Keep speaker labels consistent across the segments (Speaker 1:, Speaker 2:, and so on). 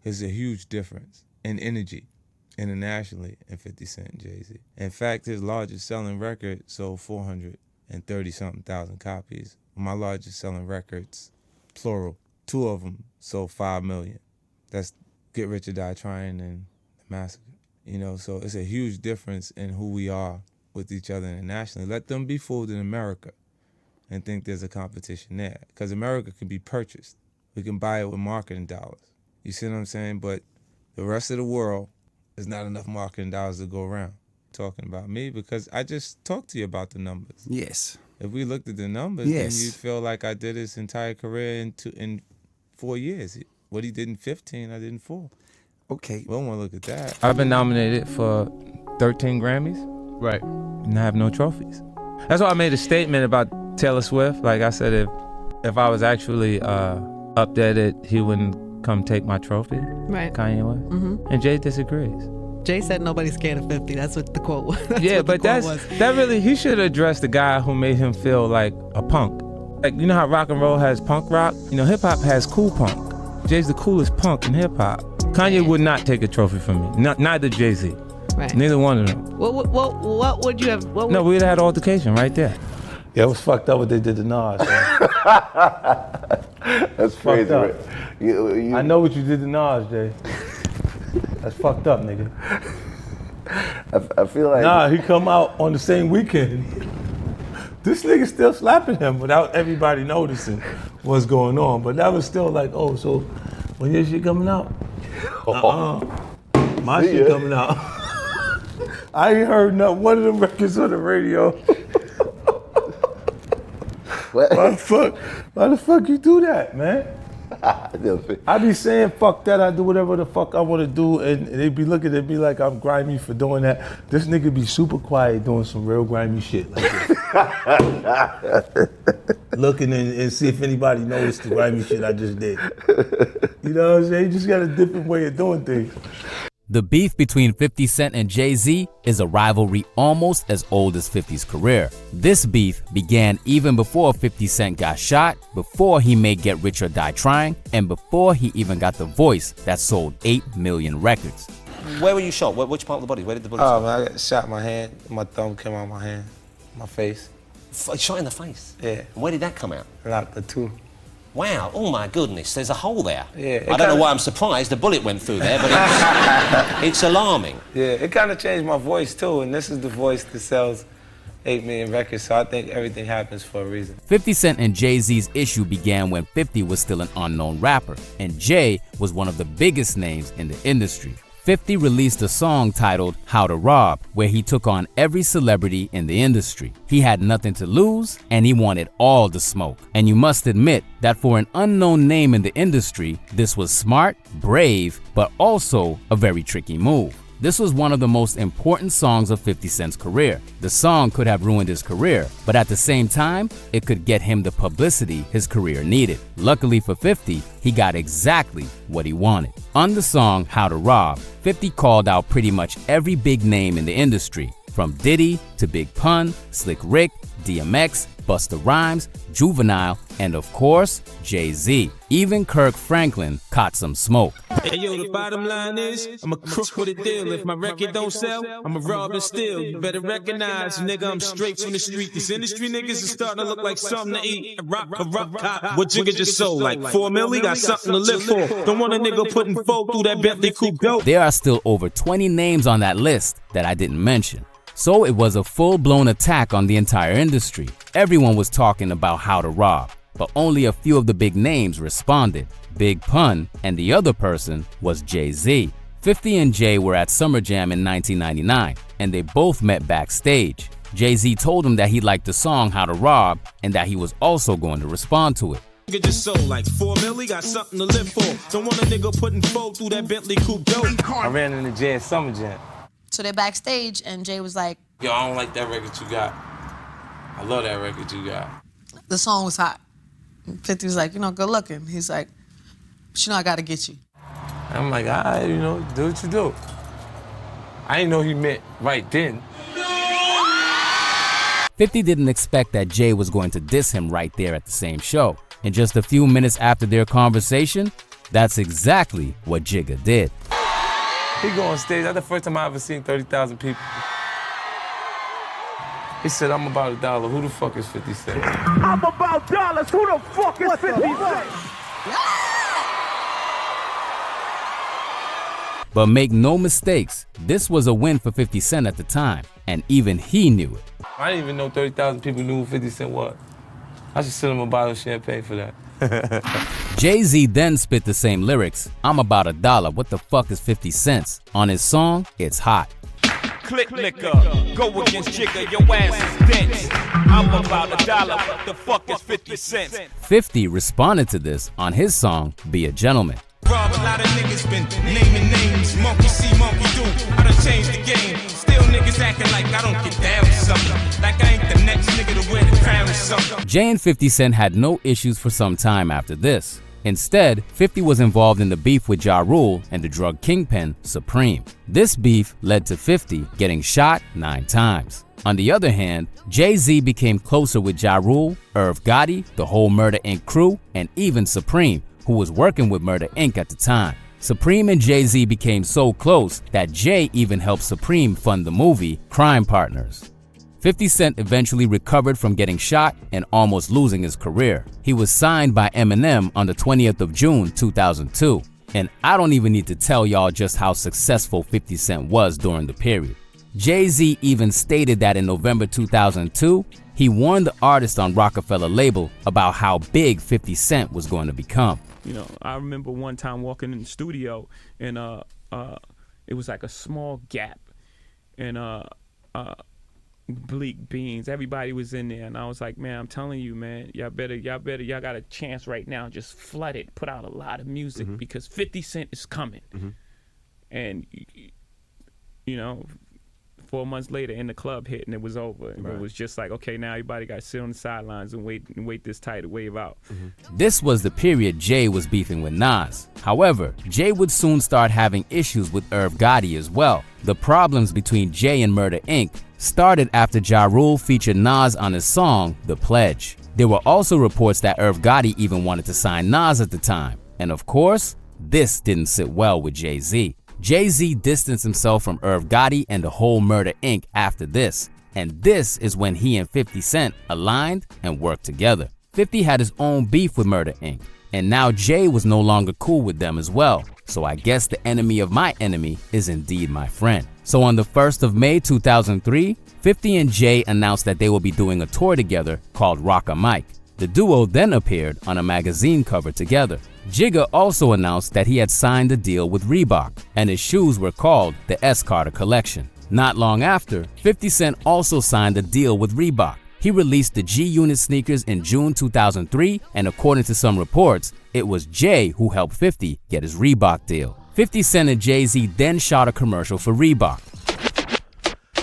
Speaker 1: There's a huge difference in energy internationally in 50 Cent and Jay-Z. In fact, his largest selling record sold 430-something thousand copies. My largest selling records, plural, 2 of them sold 5 million. That's Get Rich or Die Trying and The Massacre. You know, so it's a huge difference in who we are with each other internationally. Let them be fooled in America and think there's a competition there. Because America can be purchased. We can buy it with marketing dollars. You see what I'm saying? But the rest of the world, there's not enough marketing dollars to go around. Talking about me, because I just talked to you about the numbers.
Speaker 2: Yes.
Speaker 1: If we looked at the numbers, then you'd feel like I did his entire career in 4 years. What he did in 15, I did in 4.
Speaker 2: Okay.
Speaker 1: We don't want to look at that. I've been nominated for 13 Grammys.
Speaker 3: Right.
Speaker 1: And I have no trophies. That's why I made a statement about Taylor Swift. Like I said, if I was actually up there, he wouldn't come take my trophy.
Speaker 4: Right.
Speaker 1: Kanye was.
Speaker 4: Mm-hmm.
Speaker 1: And Jay disagrees.
Speaker 4: Jay said nobody's scared of 50. That's what the quote was.
Speaker 1: Yeah, but that really, he should address the guy who made him feel like a punk. Like, you know how rock and roll has punk rock? You know, hip hop has cool punk. Jay's the coolest punk in hip hop. Kanye would not take a trophy from me. Neither Jay-Z.
Speaker 4: Right.
Speaker 1: Neither one of them.
Speaker 4: What would you have?
Speaker 1: No, we'd have had altercation right there.
Speaker 3: Yeah, it was fucked up what they did to Nas.
Speaker 5: That's crazy. Right?
Speaker 3: I know what you did to Nas, Jay. That's fucked up, nigga.
Speaker 5: I feel like...
Speaker 3: Nah, he come out on the same weekend. This nigga still slapping him without everybody noticing what's going on. But that was still like, oh, so when your shit coming out? My shit coming out. I ain't heard not one of them records on the radio. Why the fuck you do that, man? I be saying fuck that, I do whatever the fuck I want to do, and they be looking at me like I'm grimy for doing that. This nigga be super quiet doing some real grimy shit like this. Looking and see if anybody noticed the grimy shit I just did. You know what I'm saying? You just got a different way of doing things.
Speaker 6: The beef between 50 Cent and Jay-Z is a rivalry almost as old as 50's career. This beef began even before 50 Cent got shot, before he made Get Rich or Die Trying, and before he even got the voice that sold 8 million records.
Speaker 7: Where were you shot? Which part of the body? Where did the bullet
Speaker 1: Oh, man, I got shot in my hand. My thumb came out of my hand, my face.
Speaker 7: Shot in the face?
Speaker 1: Yeah.
Speaker 7: And where did that come out?
Speaker 1: Like the 2.
Speaker 7: Wow, oh my goodness, there's a hole there.
Speaker 1: Yeah,
Speaker 7: I don't know why I'm surprised the bullet went through there, but it's alarming.
Speaker 1: Yeah, it kind of changed my voice too, and this is the voice that sells 8 million records, so I think everything happens for a reason.
Speaker 6: 50 Cent and Jay-Z's issue began when 50 was still an unknown rapper, and Jay was one of the biggest names in the industry. 50 released a song titled How to Rob, where he took on every celebrity in the industry. He had nothing to lose, and he wanted all the smoke. And you must admit that for an unknown name in the industry, this was smart, brave, but also a very tricky move. This was one of the most important songs of 50 Cent's career. The song could have ruined his career, but at the same time, it could get him the publicity his career needed. Luckily for 50, he got exactly what he wanted. On the song How to Rob, 50 called out pretty much every big name in the industry, from Diddy to Big Pun, Slick Rick, DMX, Busta Rhymes, Juvenile, and of course, Jay-Z. Even Kirk Franklin caught some smoke.
Speaker 8: Hey yo, the bottom line is, I'm a crook with a deal. If my record don't sell, I'm a rob and steal. You better recognize, nigga, I'm straight from the street. These industry niggas is starting to look like something to eat. Rock, cop. What Jigga just sold? Like 4 milli? Got something to live for. Don't want a nigga putting folk through that Bentley coupe dope.
Speaker 6: There are still over 20 names on that list that I didn't mention. So it was a full-blown attack on the entire industry. Everyone was talking about How to Rob, but only a few of the big names responded. Big Pun, and the other person was Jay-Z. 50 and Jay were at Summer Jam in 1999, and they both met backstage. Jay-Z told him that he liked the song How to Rob, and that he was also going to respond to it.
Speaker 8: Nigga just sold like 4 milli, got something to live for. Don't want a nigga putting folk through that Bentley coupe dope.
Speaker 1: I ran into Jay at Summer Jam.
Speaker 9: So they're backstage, and Jay was like,
Speaker 1: yo, I don't like that record you got. I love that record you got.
Speaker 9: The song was hot. 50 was like, you know, good looking. He's like, but you know, I gotta get you.
Speaker 1: I'm like, all right, you know, do what you do. I didn't know he meant right then.
Speaker 6: 50 didn't expect that Jay was going to diss him right there at the same show. And just a few minutes after their conversation, That's exactly what Jigga did.
Speaker 1: He go on stage. That's the first time I ever seen 30,000 people. He said, I'm about $1. Who the fuck is 50 Cent?
Speaker 2: I'm about dollars. Who the fuck is 50 Cent?
Speaker 6: But make no mistakes, this was a win for 50 Cent at the time, and even he knew it.
Speaker 1: I didn't even know 30,000 people knew who 50 Cent was. I should send him a bottle of champagne for that.
Speaker 6: Jay-Z then spit the same lyrics, I'm about $1, what the fuck is 50 cents? On his song, It's Hot.
Speaker 8: Click liquor, go against Jigga, your ass is dense. I'm about $1, what the fuck is 50 cents?
Speaker 6: 50 responded to this on his song, Be a Gentleman.
Speaker 8: Rob, a lot of niggas been naming names. Monkey see, monkey do. I done changed the game. Still niggas acting like I don't get down with something. Like I ain't the next nigga to wear the crown or something.
Speaker 6: Jay and 50 Cent had no issues for some time after this. Instead, 50 was involved in the beef with Ja Rule and the drug kingpin, Supreme. This beef led to 50 getting shot 9 times. On the other hand, Jay-Z became closer with Ja Rule, Irv Gotti, the whole Murder Inc. crew, and even Supreme, who was working with Murder Inc. at the time. Supreme and Jay-Z became so close that Jay even helped Supreme fund the movie Crime Partners. 50 Cent eventually recovered from getting shot and almost losing his career. He was signed by Eminem on the 20th of June 2002. And I don't even need to tell y'all just how successful 50 Cent was during the period. Jay-Z even stated that in November 2002, he warned the artist on Rockefeller label about how big 50 Cent was going to become.
Speaker 10: You know, I remember one time walking in the studio and it was like a small gap and Bleak Beans, everybody was in there, and I was like, man, I'm telling you, man, y'all got a chance right now, just flood it, put out a lot of music because 50 Cent is coming. And you know, 4 months later, in the club hit and it was over. And it was just like, okay, now everybody got to sit on the sidelines and wait this tidal wave out.
Speaker 6: This was the period Jay was beefing with Nas. However, Jay would soon start having issues with Irv Gotti as well. The problems between Jay and Murder Inc. started after Ja Rule featured Nas on his song, The Pledge. There were also reports that Irv Gotti even wanted to sign Nas at the time. And of course, this didn't sit well with Jay-Z. Jay-Z distanced himself from Irv Gotti and the whole Murder Inc. after this, and this is when he and 50 Cent aligned and worked together. 50 had his own beef with Murder Inc., and now Jay was no longer cool with them as well, so I guess the enemy of my enemy is indeed my friend. So on the 1st of May 2003, 50 and Jay announced that they will be doing a tour together called Rock a Mic. The duo then appeared on a magazine cover together. Jigga also announced that he had signed a deal with Reebok, and his shoes were called the S. Carter Collection. Not long after, 50 Cent also signed a deal with Reebok. He released the G-Unit sneakers in June 2003, and according to some reports, it was Jay who helped 50 get his Reebok deal. 50 Cent and Jay-Z then shot a commercial for Reebok.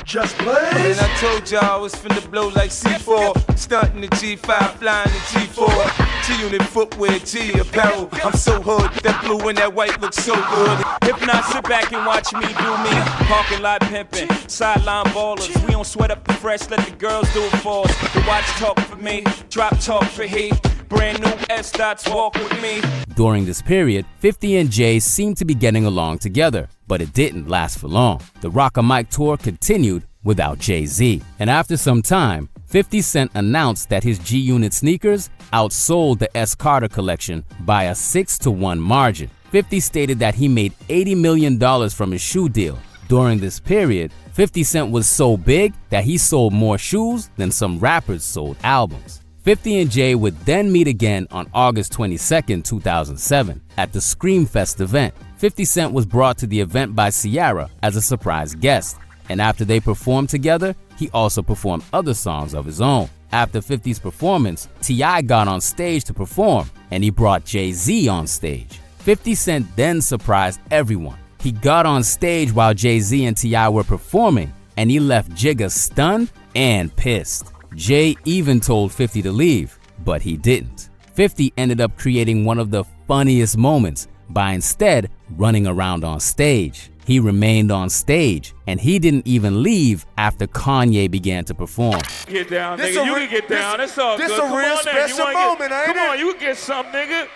Speaker 2: Just blaze.
Speaker 8: And I told y'all I was finna blow like C4, stunting the G5, flying the G4. G-Unit footwear, G apparel. I'm so hood, that blue and that white looks so good. If not, sit back and watch me do me. Parking lot pimping, sideline ballers. We don't sweat up the fresh, let the girls do it for us. The watch talk for me, drop talk for he. Brand new S-Dots walk with me.
Speaker 6: During this period, 50 and Jay seemed to be getting along together, but it didn't last for long. The Rock a Mic tour continued without Jay-Z, and after some time, 50 Cent announced that his G-Unit sneakers outsold the S. Carter Collection by a 6-to-1 margin. 50 stated that he made $80 million from his shoe deal. During this period, 50 Cent was so big that he sold more shoes than some rappers sold albums. 50 and Jay would then meet again on August 22, 2007 at the Screamfest event. 50 Cent was brought to the event by Ciara as a surprise guest, and after they performed together, he also performed other songs of his own. After 50's performance, T.I. got on stage to perform, and he brought Jay-Z on stage. 50 Cent then surprised everyone. He got on stage while Jay-Z and T.I. were performing, and he left Jigga stunned and pissed. Jay even told 50 to leave, but he didn't. 50 ended up creating one of the funniest moments by instead running around on stage. He remained on stage, and he didn't even leave after Kanye began to perform.
Speaker 10: Get down, nigga. You can get down. It's all good.
Speaker 2: This a real special moment, ain't it?
Speaker 10: Come on, you can get some, nigga.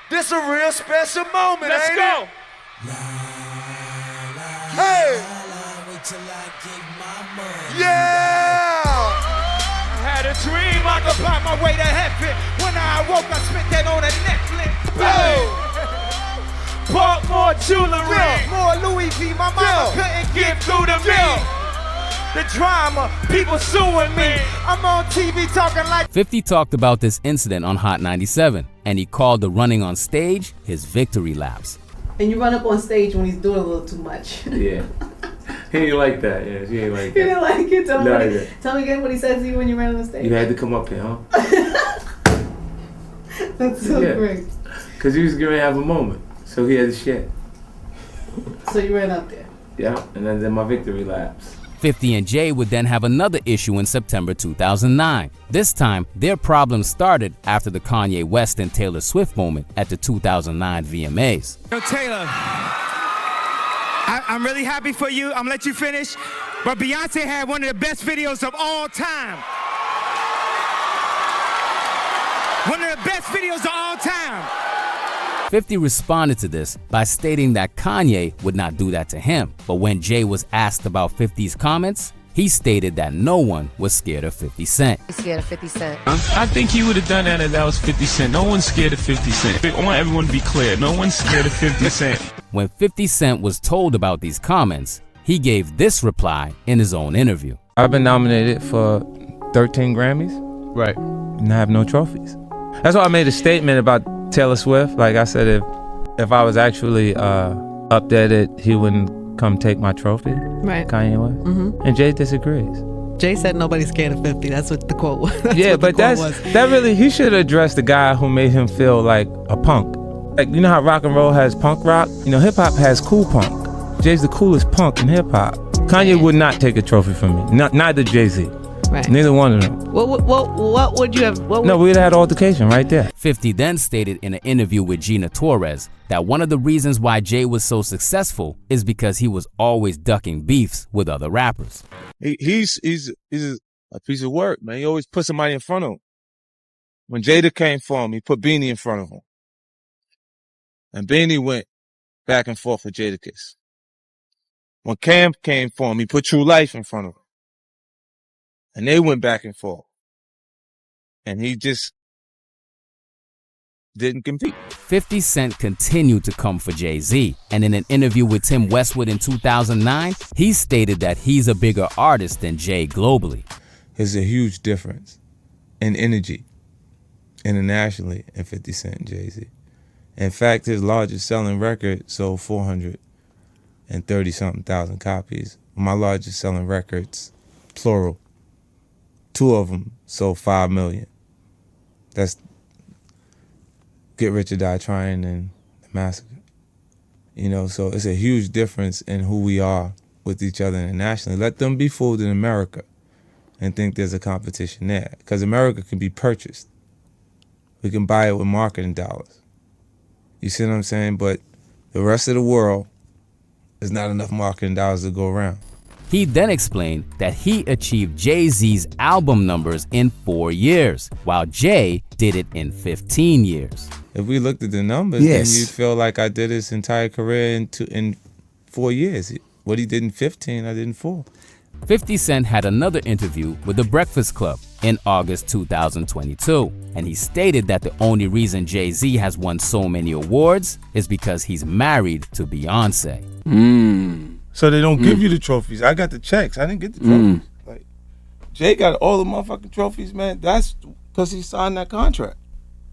Speaker 2: This a real special moment,
Speaker 8: Let's
Speaker 2: ain't
Speaker 8: go.
Speaker 2: it? Hey! Yeah!
Speaker 8: I had a dream I could find my way to heaven. When I awoke, I spent that on a Netflix. Bought more jewelry, more Louis V. My mama couldn't get through to me. The drama, people suing me. I'm on TV talking like
Speaker 6: 50 talked about this incident on Hot 97, and he called the running on stage his victory laps.
Speaker 4: And you run up on stage when he's doing a little too much.
Speaker 3: Yeah. He ain't like that. Yeah, she ain't like
Speaker 4: You
Speaker 3: that.
Speaker 4: didn't like it?
Speaker 3: No,
Speaker 4: Tell me again what he said to you when you ran on stage.
Speaker 3: You had to come up here, huh?
Speaker 4: That's so great.
Speaker 3: Because he was going to have a moment. So he had to share.
Speaker 4: So you ran up there.
Speaker 3: Yeah, and then my victory laps.
Speaker 6: 50 and Jay would then have another issue in September 2009. This time, their problems started after the Kanye West and Taylor Swift moment at the 2009 VMAs.
Speaker 11: Yo, Taylor, I'm really happy for you. I'm gonna let you finish. But Beyonce had one of the best videos of all time. One of the best videos of all time.
Speaker 6: 50 responded to this by stating that Kanye would not do that to him. But when Jay was asked about 50's comments, he stated that no one was scared of 50 Cent.
Speaker 12: Scared of 50 Cent.
Speaker 8: I think he would have done that if that was 50 Cent. No one's scared of 50 Cent. I want everyone to be clear. No one's scared of 50 Cent.
Speaker 6: When 50 Cent was told about these comments, he gave this reply in his own interview.
Speaker 1: I've been nominated for 13 Grammys.
Speaker 3: Right.
Speaker 1: And I have no trophies. That's why I made a statement about Taylor Swift. Like I said, if I was actually up there, that he wouldn't come take my trophy.
Speaker 4: Right.
Speaker 1: Kanye West.
Speaker 4: Mm-hmm.
Speaker 1: And Jay disagrees.
Speaker 4: Jay said nobody's scared of 50. That's what the quote was.
Speaker 1: Yeah, but that really, he should address the guy who made him feel like a punk. Like, you know how rock and roll has punk rock? You know, hip hop has cool punk. Jay's the coolest punk in hip hop. Kanye would not take a trophy from me. Neither Jay-Z.
Speaker 4: Right.
Speaker 1: Neither one of them.
Speaker 4: What would you have?
Speaker 1: No, we'd have had altercation right there.
Speaker 6: 50 then stated in an interview with Gina Torres that one of the reasons why Jay was so successful is because he was always ducking beefs with other rappers.
Speaker 1: He's a piece of work, man. He always put somebody in front of him. When Jada came for him, he put Beanie in front of him. And Beanie went back and forth with Jadakiss. When Cam came for him, he put True Life in front of him. And they went back and forth. And he just didn't compete.
Speaker 6: 50 Cent continued to come for Jay-Z, and in an interview with Tim Westwood in 2009, he stated that he's a bigger artist than Jay globally.
Speaker 1: There's a huge difference in energy internationally in 50 Cent and Jay-Z. In fact, his largest selling record sold 430-something thousand copies. My largest selling records, plural, 2 of them sold 5 million. That's Get Rich or Die Trying and The Massacre. You know, so it's a huge difference in who we are with each other internationally. Let them be fooled in America and think there's a competition there. Because America can be purchased. We can buy it with marketing dollars. You see what I'm saying? But the rest of the world, there's not enough marketing dollars to go around.
Speaker 6: He then explained that he achieved Jay-Z's album numbers in 4 years, while Jay did it in 15 years.
Speaker 1: If we looked at the numbers, then you'd feel like I did his entire career in 4 years. What he did in 15, I did in 4.
Speaker 6: 50 Cent had another interview with The Breakfast Club in August 2022, and he stated that the only reason Jay-Z has won so many awards is because he's married to Beyonce.
Speaker 3: So they don't give you the trophies. I got the checks. I didn't get the trophies. Like, Jay got all the motherfucking trophies, man. That's because he signed that contract.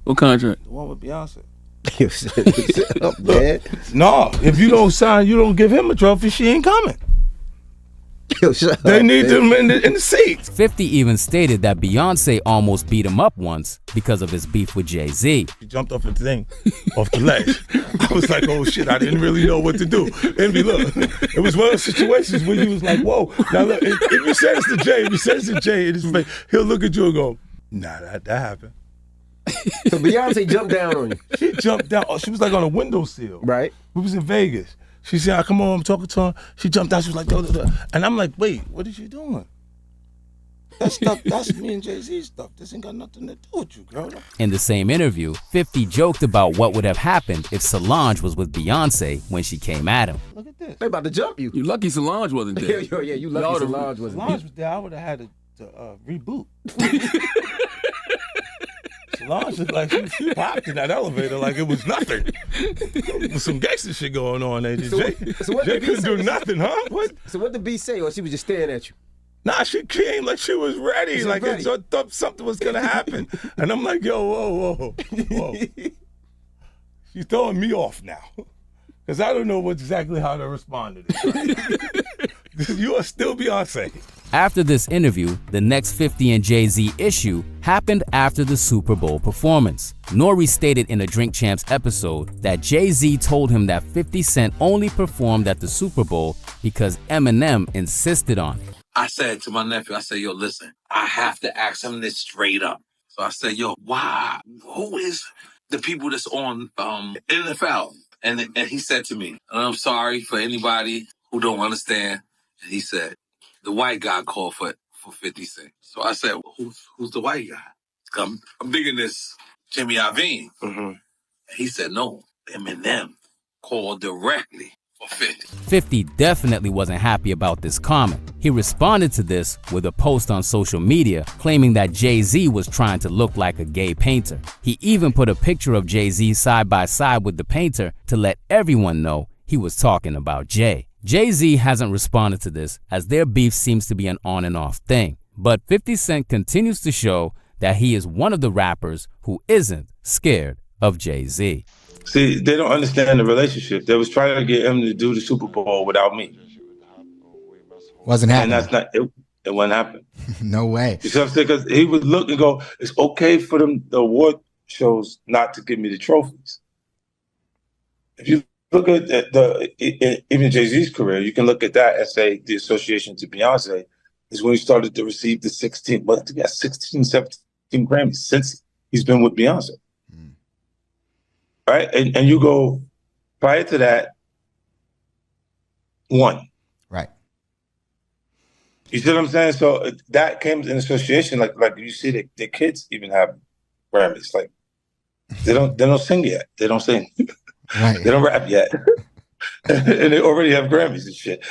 Speaker 13: What contract?
Speaker 3: The one with Beyonce.
Speaker 5: Man.
Speaker 3: No, if you don't sign, you don't give him a trophy, she ain't coming. They need them in the seats.
Speaker 6: 50 even stated that Beyonce almost beat him up once because of his beef with Jay-Z.
Speaker 3: He jumped off the thing, off the ledge. I was like, oh shit, I didn't really know what to do. And look, it was one of those situations where you was like, whoa. Now look, if you say this to Jay, in his face, he'll look at you and go, nah, that happened.
Speaker 5: So Beyonce jumped down on you.
Speaker 3: She jumped down. Oh, she was like on a windowsill.
Speaker 5: Right.
Speaker 3: We was in Vegas. She said, "I come on, I'm talking to her." She jumped out. She was like, "Duh, duh, duh." And I'm like, "Wait, what is you doing?" That stuff, that's me and Jay-Z stuff. This ain't got nothing to do with you, girl.
Speaker 6: In the same interview, 50 joked about what would have happened if Solange was with Beyonce when she came at him.
Speaker 3: Look at this.
Speaker 5: They about to jump you.
Speaker 12: You lucky Solange wasn't there.
Speaker 5: yeah, you lucky Solange wasn't there.
Speaker 3: Solange was there, I would have had to reboot. Solange looked like she popped in that elevator like it was nothing. With some gangster shit going on there. Jay couldn't do nothing, huh? What?
Speaker 5: So what did B say, or she was just staring at you?
Speaker 3: Nah, she came like she was ready.
Speaker 5: She was
Speaker 3: like
Speaker 5: ready.
Speaker 3: I thought something was gonna happen. And I'm like, yo, whoa. She's throwing me off now. Because I don't know exactly how to respond to this. Right? You are still Beyonce.
Speaker 6: After this interview, the next 50 and Jay-Z issue happened after the Super Bowl performance. Nori stated in a Drink Champs episode that Jay-Z told him that 50 Cent only performed at the Super Bowl because Eminem insisted on it.
Speaker 13: I said to my nephew, I said, yo, listen, I have to ask him this straight up. So I said, yo, why? Who is the people that's on NFL? And he said to me, and I'm sorry for anybody who don't understand. And he said, the white guy called for 50 Cent. So I said, well, who's the white guy? I'm digging this Jimmy Iovine. Mm-hmm. And he said, no, Eminem called directly for 50.
Speaker 6: 50 definitely wasn't happy about this comment. He responded to this with a post on social media claiming that Jay-Z was trying to look like a gay painter. He even put a picture of Jay-Z side by side with the painter to let everyone know he was talking about Jay. Jay-Z hasn't responded to this as their beef seems to be an on and off thing. But 50 Cent continues to show that he is one of the rappers who isn't scared of Jay-Z.
Speaker 3: See, they don't understand the relationship. They was trying to get him to do the Super Bowl without me.
Speaker 14: Wasn't happening.
Speaker 3: And that's not it. It wouldn't happen.
Speaker 14: No way.
Speaker 3: You see what I'm saying? Because he would look and go, it's okay for them, the award shows, not to give me the trophies. If you look at even Jay-Z's career, you can look at that and say the association to Beyonce is when he started to receive the 16, 17 Grammys since he's been with Beyonce. Right? And you go, prior to that, 1.
Speaker 14: Right.
Speaker 3: You see what I'm saying? So that came in association, like you see the kids even have Grammys. Like they don't sing yet. They don't sing.
Speaker 14: Right.
Speaker 3: They don't rap yet. And they already have Grammys and shit.